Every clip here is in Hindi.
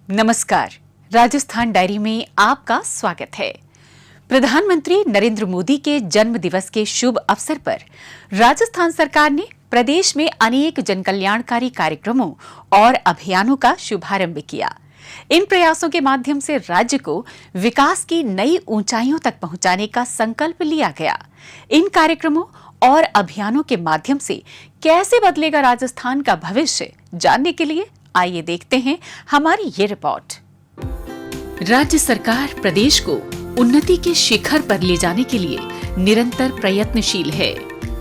नमस्कार, राजस्थान डायरी में आपका स्वागत है। प्रधानमंत्री नरेंद्र मोदी के जन्म दिवस के शुभ अवसर पर राजस्थान सरकार ने प्रदेश में अनेक जनकल्याणकारी कार्यक्रमों और अभियानों का शुभारंभ किया। इन प्रयासों के माध्यम से राज्य को विकास की नई ऊंचाइयों तक पहुंचाने का संकल्प लिया गया। इन कार्यक्रमों और अभियानों के माध्यम से कैसे बदलेगा राजस्थान का भविष्य, जानने के लिए आइए देखते हैं हमारी ये रिपोर्ट। राज्य सरकार प्रदेश को उन्नति के शिखर पर ले जाने के लिए निरंतर प्रयत्नशील है।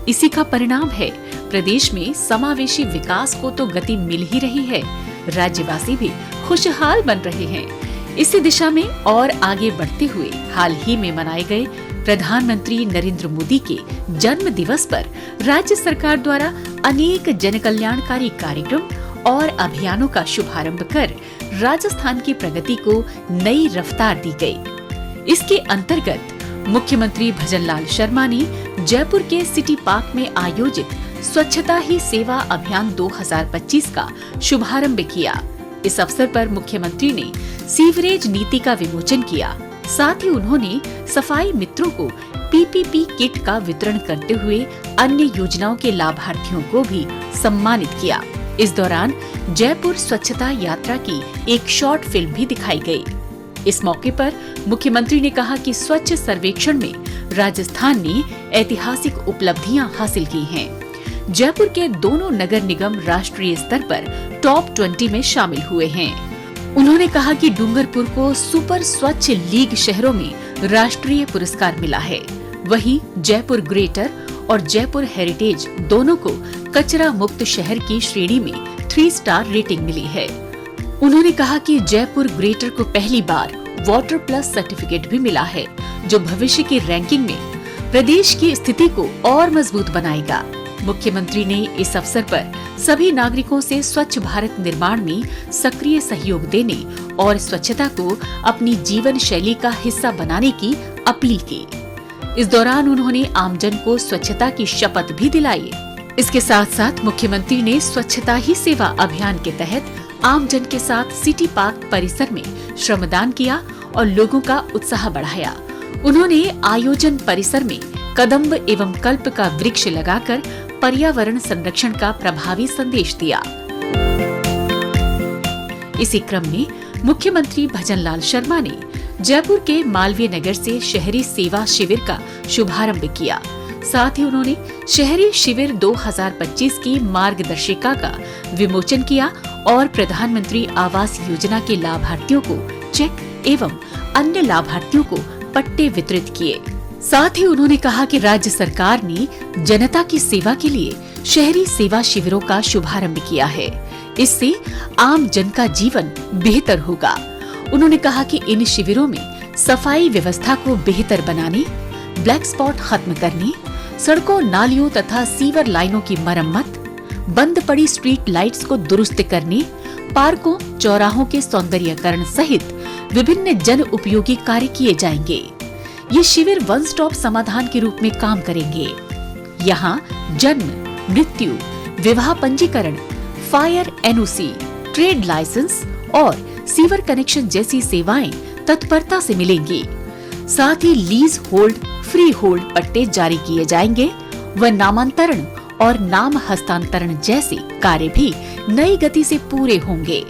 इसी का परिणाम है प्रदेश में समावेशी विकास को तो गति मिल ही रही है, राज्यवासी भी खुशहाल बन रहे हैं। इसी दिशा में और आगे बढ़ते हुए हाल ही में मनाए गए प्रधानमंत्री नरेंद्र मोदी के जन्म दिवस पर राज्य सरकार द्वारा अनेक जनकल्याणकारी कार्यक्रम और अभियानों का शुभारंभ कर राजस्थान की प्रगति को नई रफ्तार दी गई। इसके अंतर्गत मुख्यमंत्री भजनलाल शर्मा ने जयपुर के सिटी पार्क में आयोजित स्वच्छता ही सेवा अभियान 2025 का शुभारंभ किया। इस अवसर पर मुख्यमंत्री ने सीवरेज नीति का विमोचन किया। साथ ही उन्होंने सफाई मित्रों को पीपीपी किट का वितरण करते हुए अन्य योजनाओं के लाभार्थियों को भी सम्मानित किया। इस दौरान जयपुर स्वच्छता यात्रा की एक शॉर्ट फिल्म भी दिखाई गई। इस मौके पर मुख्यमंत्री ने कहा कि स्वच्छ सर्वेक्षण में राजस्थान ने ऐतिहासिक उपलब्धियां हासिल की हैं। जयपुर के दोनों नगर निगम राष्ट्रीय स्तर पर टॉप 20 में शामिल हुए हैं। उन्होंने कहा कि डूंगरपुर को सुपर स्वच्छ लीग शहरों में राष्ट्रीय पुरस्कार मिला है। वहीं जयपुर ग्रेटर और जयपुर हेरिटेज दोनों को कचरा मुक्त शहर की श्रेणी में 3 स्टार रेटिंग मिली है। उन्होंने कहा कि जयपुर ग्रेटर को पहली बार वाटर प्लस सर्टिफिकेट भी मिला है, जो भविष्य की रैंकिंग में प्रदेश की स्थिति को और मजबूत बनाएगा। मुख्यमंत्री ने इस अवसर पर सभी नागरिकों से स्वच्छ भारत निर्माण में सक्रिय सहयोग देने और स्वच्छता को अपनी जीवन शैली का हिस्सा बनाने की अपील की। इस दौरान उन्होंने आमजन को स्वच्छता की शपथ भी दिलाई। इसके साथ साथ मुख्यमंत्री ने स्वच्छता ही सेवा अभियान के तहत आमजन के साथ सिटी पार्क परिसर में श्रमदान किया और लोगों का उत्साह बढ़ाया। उन्होंने आयोजन परिसर में कदम्ब एवं कल्प का वृक्ष लगाकर पर्यावरण संरक्षण का प्रभावी संदेश दिया। इसी क्रम में मुख्यमंत्री भजनलाल शर्मा ने जयपुर के मालवीय नगर से शहरी सेवा शिविर का शुभारंभ किया। साथ ही उन्होंने शहरी शिविर 2025 की मार्गदर्शिका का विमोचन किया और प्रधानमंत्री आवास योजना के लाभार्थियों को चेक एवं अन्य लाभार्थियों को पट्टे वितरित किए। साथ ही उन्होंने कहा कि राज्य सरकार ने जनता की सेवा के लिए शहरी सेवा शिविरों का शुभारंभ किया है। इससे आम जन का जीवन बेहतर होगा। उन्होंने कहा कि इन शिविरों में सफाई व्यवस्था को बेहतर बनाने, ब्लैक स्पॉट खत्म करने, सड़कों, नालियों तथा सीवर लाइनों की मरम्मत, बंद पड़ी स्ट्रीट लाइट्स को दुरुस्त करने, पार्कों, चौराहों के सौंदर्यीकरण सहित विभिन्न जन उपयोगी कार्य किए जाएंगे। ये शिविर वन स्टॉप समाधान के रूप में काम करेंगे। यहाँ जन्म, मृत्यु, विवाह पंजीकरण, फायर एनओसी, ट्रेड लाइसेंस और सीवर कनेक्शन जैसी सेवाएं तत्परता से मिलेंगी। साथ ही लीज होल्ड, फ्री होल्ड पट्टे जारी किए जाएंगे व नामांतरण और नाम हस्तांतरण जैसे कार्य भी नई गति से पूरे होंगे।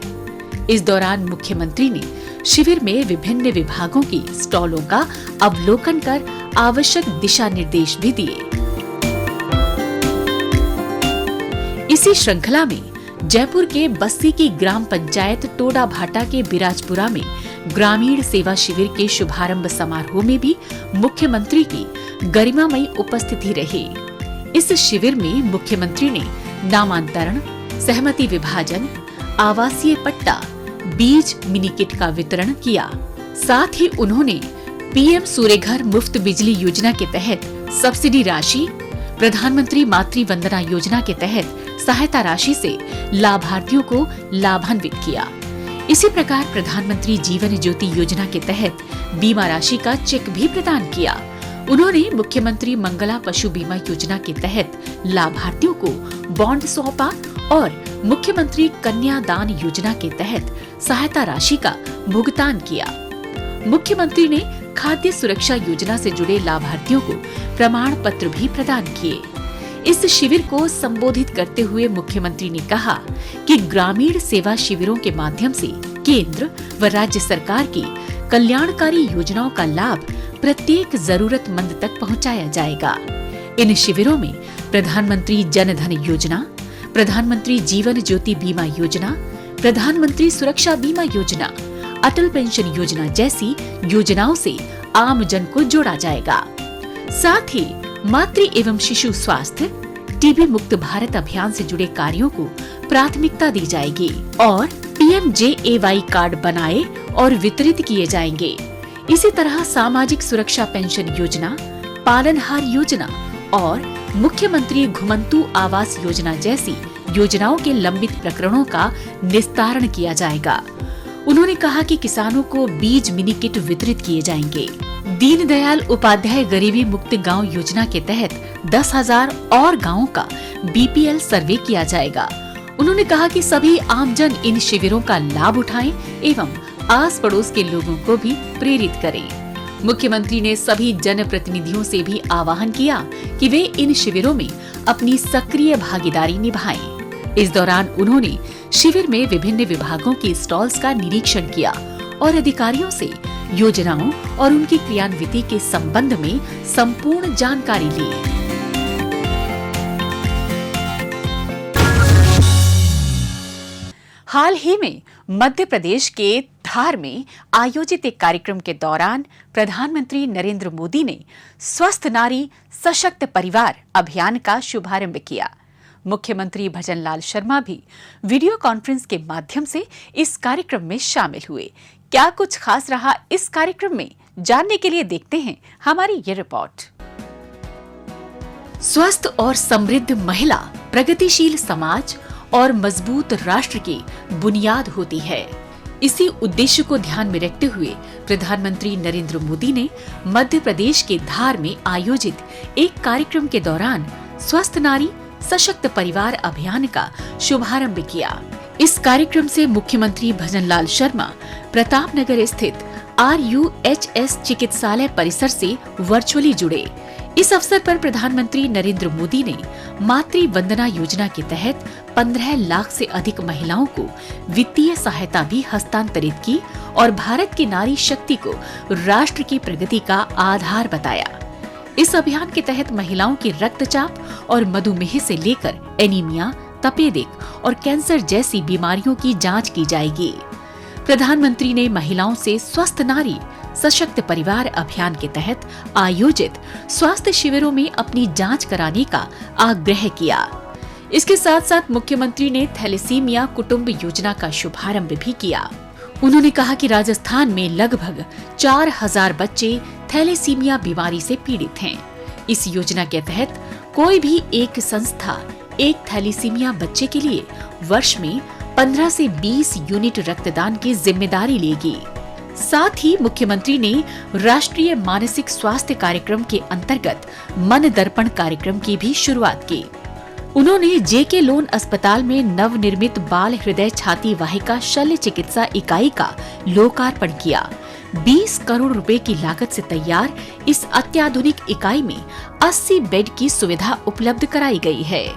इस दौरान मुख्यमंत्री ने शिविर में विभिन्न विभागों की स्टॉलों का अवलोकन कर आवश्यक दिशा निर्देश भी दिए। इसी श्रृंखला में जयपुर के बस्सी की ग्राम पंचायत टोडा भाटा के बिराजपुरा में ग्रामीण सेवा शिविर के शुभारंभ समारोह में भी मुख्यमंत्री की गरिमामयी उपस्थिति रही। इस शिविर में मुख्यमंत्री ने नामांतरण, सहमति विभाजन, आवासीय पट्टा, बीज मिनी किट का वितरण किया। साथ ही उन्होंने पीएम सूर्यघर मुफ्त बिजली योजना के तहत सब्सिडी राशि, प्रधानमंत्री मातृ वंदना योजना के तहत सहायता राशि से लाभार्थियों को लाभान्वित किया। इसी प्रकार प्रधानमंत्री जीवन ज्योति योजना के तहत बीमा राशि का चेक भी प्रदान किया। उन्होंने मुख्यमंत्री मंगला पशु बीमा योजना के तहत लाभार्थियों को बॉन्ड सौंपा और मुख्यमंत्री कन्या दान योजना के तहत सहायता राशि का भुगतान किया। मुख्यमंत्री ने खाद्य सुरक्षा योजना से जुड़े लाभार्थियों को प्रमाण पत्र भी प्रदान किए। इस शिविर को संबोधित करते हुए मुख्यमंत्री ने कहा कि ग्रामीण सेवा शिविरों के माध्यम से केंद्र व राज्य सरकार की कल्याणकारी योजनाओं का लाभ प्रत्येक जरूरतमंद तक पहुंचाया जाएगा। इन शिविरों में प्रधानमंत्री जन धन योजना, प्रधानमंत्री जीवन ज्योति बीमा योजना, प्रधानमंत्री सुरक्षा बीमा योजना, अटल पेंशन योजना जैसी योजनाओं से आम जन को जोड़ा जाएगा। साथ ही मातृ एवं शिशु स्वास्थ्य, टीबी मुक्त भारत अभियान से जुड़े कार्यों को प्राथमिकता दी जाएगी और PMJAY कार्ड बनाए और वितरित किए जाएंगे। इसी तरह सामाजिक सुरक्षा पेंशन योजना, पालनहार योजना और मुख्यमंत्री घुमंतु आवास योजना जैसी योजनाओं के लंबित प्रकरणों का निस्तारण किया जाएगा। उन्होंने कहा कि किसानों को बीज मिनी किट वितरित किए जाएंगे। दीनदयाल उपाध्याय गरीबी मुक्त गांव योजना के तहत 10,000 और गांवों का BPL सर्वे किया जाएगा। उन्होंने कहा कि सभी आमजन इन शिविरों का लाभ उठाएं एवं आस पड़ोस के लोगों को भी प्रेरित करें। मुख्यमंत्री ने सभी जनप्रतिनिधियों से भी आह्वान किया कि वे इन शिविरों में अपनी सक्रिय भागीदारी निभाएं। इस दौरान उन्होंने शिविर में विभिन्न विभागों के स्टॉल्स का निरीक्षण किया और अधिकारियों से योजनाओं और उनकी क्रियान्विति के संबंध में संपूर्ण जानकारी ली। हाल ही में मध्य प्रदेश के धार में आयोजित एक कार्यक्रम के दौरान प्रधानमंत्री नरेंद्र मोदी ने स्वस्थ नारी सशक्त परिवार अभियान का शुभारंभ किया। मुख्यमंत्री भजनलाल शर्मा भी वीडियो कॉन्फ्रेंस के माध्यम से इस कार्यक्रम में शामिल हुए। क्या कुछ खास रहा इस कार्यक्रम में, जानने के लिए देखते हैं हमारी ये रिपोर्ट। स्वस्थ और समृद्ध महिला प्रगतिशील समाज और मजबूत राष्ट्र की बुनियाद होती है। इसी उद्देश्य को ध्यान में रखते हुए प्रधानमंत्री नरेंद्र मोदी ने मध्य प्रदेश के धार में आयोजित एक कार्यक्रम के दौरान स्वस्थ नारी सशक्त परिवार अभियान का शुभारंभ किया। इस कार्यक्रम से मुख्यमंत्री भजनलाल शर्मा प्रतापनगर स्थित RUHS चिकित्सालय परिसर से वर्चुअली जुड़े। इस अवसर पर प्रधानमंत्री नरेंद्र मोदी ने मातृ वंदना योजना के तहत 15 लाख से अधिक महिलाओं को वित्तीय सहायता भी हस्तांतरित की और भारत की नारी शक्ति को राष्ट्र की प्रगति का आधार बताया। इस अभियान के तहत महिलाओं की रक्तचाप और मधुमेह से लेकर एनीमिया, तपेदिक और कैंसर जैसी बीमारियों की जांच की जाएगी। प्रधानमंत्री ने महिलाओं से स्वस्थ नारी सशक्त परिवार अभियान के तहत आयोजित स्वास्थ्य शिविरों में अपनी जांच कराने का आग्रह किया। इसके साथ साथ मुख्यमंत्री ने थैलेसीमिया कुटुंब योजना का शुभारंभ भी किया। उन्होंने कहा कि राजस्थान में लगभग 4,000 बच्चे थैलेसीमिया बीमारी से पीड़ित हैं। इस योजना के तहत कोई भी एक संस्था एक थैलेसीमिया बच्चे के लिए वर्ष में 15 से 20 यूनिट रक्तदान की जिम्मेदारी लेगी। साथ ही मुख्यमंत्री ने राष्ट्रीय मानसिक स्वास्थ्य कार्यक्रम के अंतर्गत मन दर्पण कार्यक्रम की भी शुरुआत की। उन्होंने JK लोन अस्पताल में नवनिर्मित बाल हृदय छाती वाहिका शल्य चिकित्सा इकाई का लोकार्पण किया। 20 करोड़ रुपए की लागत से तैयार इस अत्याधुनिक इकाई में 80 बेड की सुविधा उपलब्ध कराई गई है।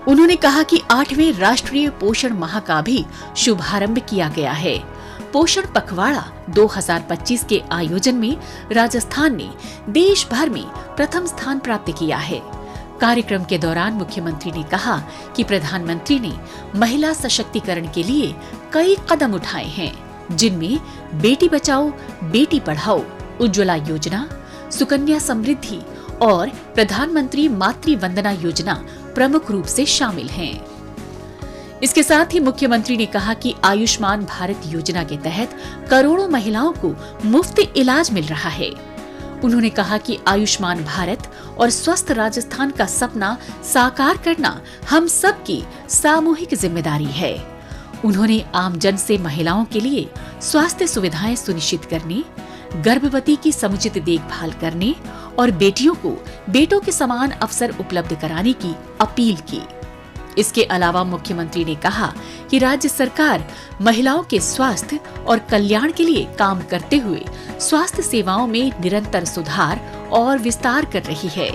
उन्होंने कहा कि 8वें राष्ट्रीय पोषण माह का भी शुभारंभ किया गया है। पोषण पखवाड़ा 2025 के आयोजन में राजस्थान ने देश भर में प्रथम स्थान प्राप्त किया है। कार्यक्रम के दौरान मुख्यमंत्री ने कहा कि प्रधानमंत्री ने महिला सशक्तिकरण के लिए कई कदम उठाए हैं, जिनमें बेटी बचाओ बेटी पढ़ाओ, उज्ज्वला योजना, सुकन्या समृद्धि और प्रधानमंत्री मातृ वंदना योजना प्रमुख रूप से शामिल हैं। इसके साथ ही मुख्यमंत्री ने कहा कि आयुष्मान भारत योजना के तहत करोड़ों महिलाओं को मुफ्त इलाज मिल रहा है। उन्होंने कहा कि आयुष्मान भारत और स्वस्थ राजस्थान का सपना साकार करना हम सबकी सामूहिक जिम्मेदारी है। उन्होंने आमजन से महिलाओं के लिए स्वास्थ्य सुविधाएं सुनिश्चित करने, गर्भवती की समुचित देखभाल करने और बेटियों को बेटों के समान अवसर उपलब्ध कराने की अपील की। इसके अलावा मुख्यमंत्री ने कहा कि राज्य सरकार महिलाओं के स्वास्थ्य और कल्याण के लिए काम करते हुए स्वास्थ्य सेवाओं में निरंतर सुधार और विस्तार कर रही है।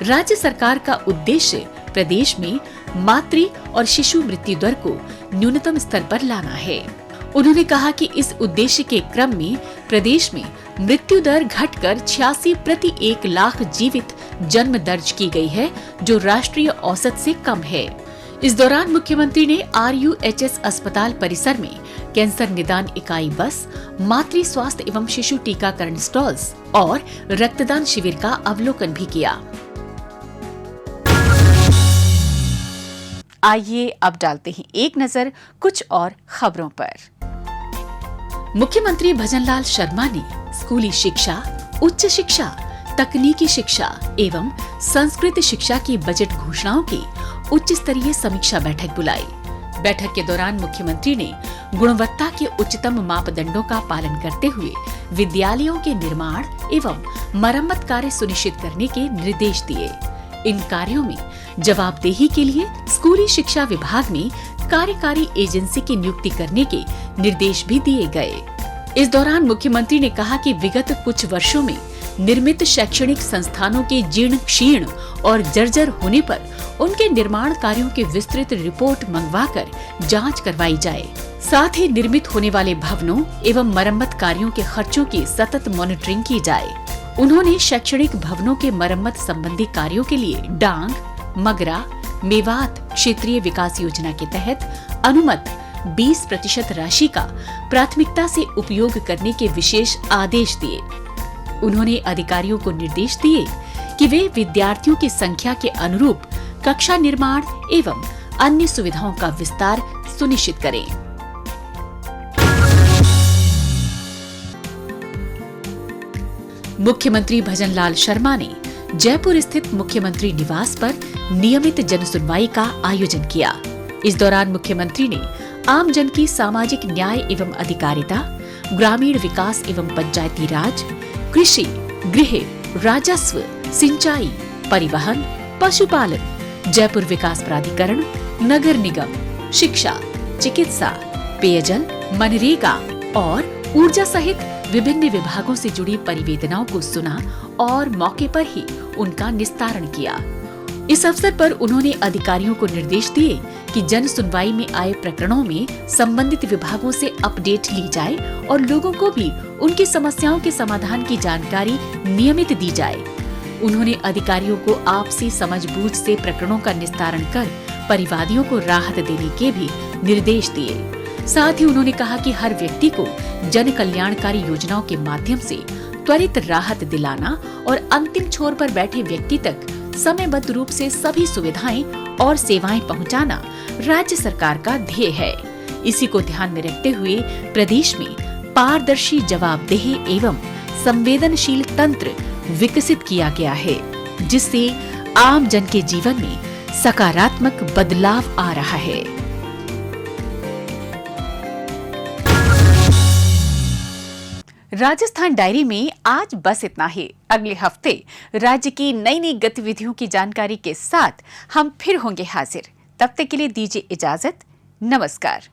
राज्य सरकार का उद्देश्य प्रदेश में मातृ और शिशु मृत्यु दर को न्यूनतम स्तर पर लाना है। उन्होंने कहा कि इस उद्देश्य के क्रम में प्रदेश में मृत्यु दर घटकर 86 प्रति 1 लाख जीवित जन्म दर्ज की गई है, जो राष्ट्रीय औसत से कम है। इस दौरान मुख्यमंत्री ने RUHS अस्पताल परिसर में कैंसर निदान इकाई बस, मातृ स्वास्थ्य एवं शिशु टीकाकरण स्टॉल्स और रक्तदान शिविर का अवलोकन भी किया। आइए अब डालते हैं एक नजर कुछ और खबरों पर। मुख्यमंत्री भजनलाल शर्मा ने स्कूली शिक्षा, उच्च शिक्षा, तकनीकी शिक्षा एवं संस्कृत शिक्षा की बजट घोषणाओं की उच्च स्तरीय समीक्षा बैठक बुलाई। बैठक के दौरान मुख्यमंत्री ने गुणवत्ता के उच्चतम मापदंडों का पालन करते हुए विद्यालयों के निर्माण एवं मरम्मत कार्य सुनिश्चित करने के निर्देश दिए। इन कार्यों में जवाबदेही के लिए स्कूली शिक्षा विभाग में कार्यकारी एजेंसी की नियुक्ति करने के निर्देश भी दिए गए। इस दौरान मुख्यमंत्री ने कहा कि विगत कुछ वर्षों में निर्मित शैक्षणिक संस्थानों के जीर्ण शीर्ण और जर्जर होने पर उनके निर्माण कार्यों की विस्तृत रिपोर्ट मंगवाकर जांच करवाई जाए। साथ ही निर्मित होने वाले भवनों एवं मरम्मत कार्यों के खर्चों की सतत मॉनिटरिंग की जाए। उन्होंने शैक्षणिक भवनों के मरम्मत संबंधी कार्यों के लिए डांग, मगरा, मेवात क्षेत्रीय विकास योजना के तहत अनुमत 20% राशि का प्राथमिकता से उपयोग करने के विशेष आदेश दिए। उन्होंने अधिकारियों को निर्देश दिए कि वे विद्यार्थियों की संख्या के अनुरूप कक्षा निर्माण एवं अन्य सुविधाओं का विस्तार सुनिश्चित करें। मुख्यमंत्री भजनलाल शर्मा ने जयपुर स्थित मुख्यमंत्री निवास पर नियमित जनसुनवाई का आयोजन किया। इस दौरान मुख्यमंत्री ने आम जन की सामाजिक न्याय एवं अधिकारिता, ग्रामीण विकास एवं पंचायती राज, कृषि, गृह, राजस्व, सिंचाई, परिवहन, पशुपालन, जयपुर विकास प्राधिकरण, नगर निगम, शिक्षा, चिकित्सा, पेयजल, मनरेगा और ऊर्जा सहित विभिन्न विभागों से जुड़ी परिवेदनाओं को सुना और मौके पर ही उनका निस्तारण किया। इस अवसर पर उन्होंने अधिकारियों को निर्देश दिए कि जन सुनवाई में आए प्रकरणों में संबंधित विभागों से अपडेट ली जाए और लोगों को भी उनकी समस्याओं के समाधान की जानकारी नियमित दी जाए। उन्होंने अधिकारियों को आपसी समझबूझ से प्रकरणों का निस्तारण कर परिवादियों को राहत देने के भी निर्देश दिए। साथ ही उन्होंने कहा कि हर व्यक्ति को जन कल्याणकारी योजनाओं के माध्यम से त्वरित राहत दिलाना और अंतिम छोर पर बैठे व्यक्ति तक समयबद्ध रूप से सभी सुविधाएं और सेवाएं पहुंचाना राज्य सरकार का ध्येय है। इसी को ध्यान में रखते हुए प्रदेश में पारदर्शी, जवाबदेह एवं संवेदनशील तंत्र विकसित किया गया है, जिससे आम जन के जीवन में सकारात्मक बदलाव आ रहा है। राजस्थान डायरी में आज बस इतना ही। अगले हफ्ते राज्य की नई नई गतिविधियों की जानकारी के साथ हम फिर होंगे हाजिर। तब तक के लिए दीजिए इजाजत। नमस्कार।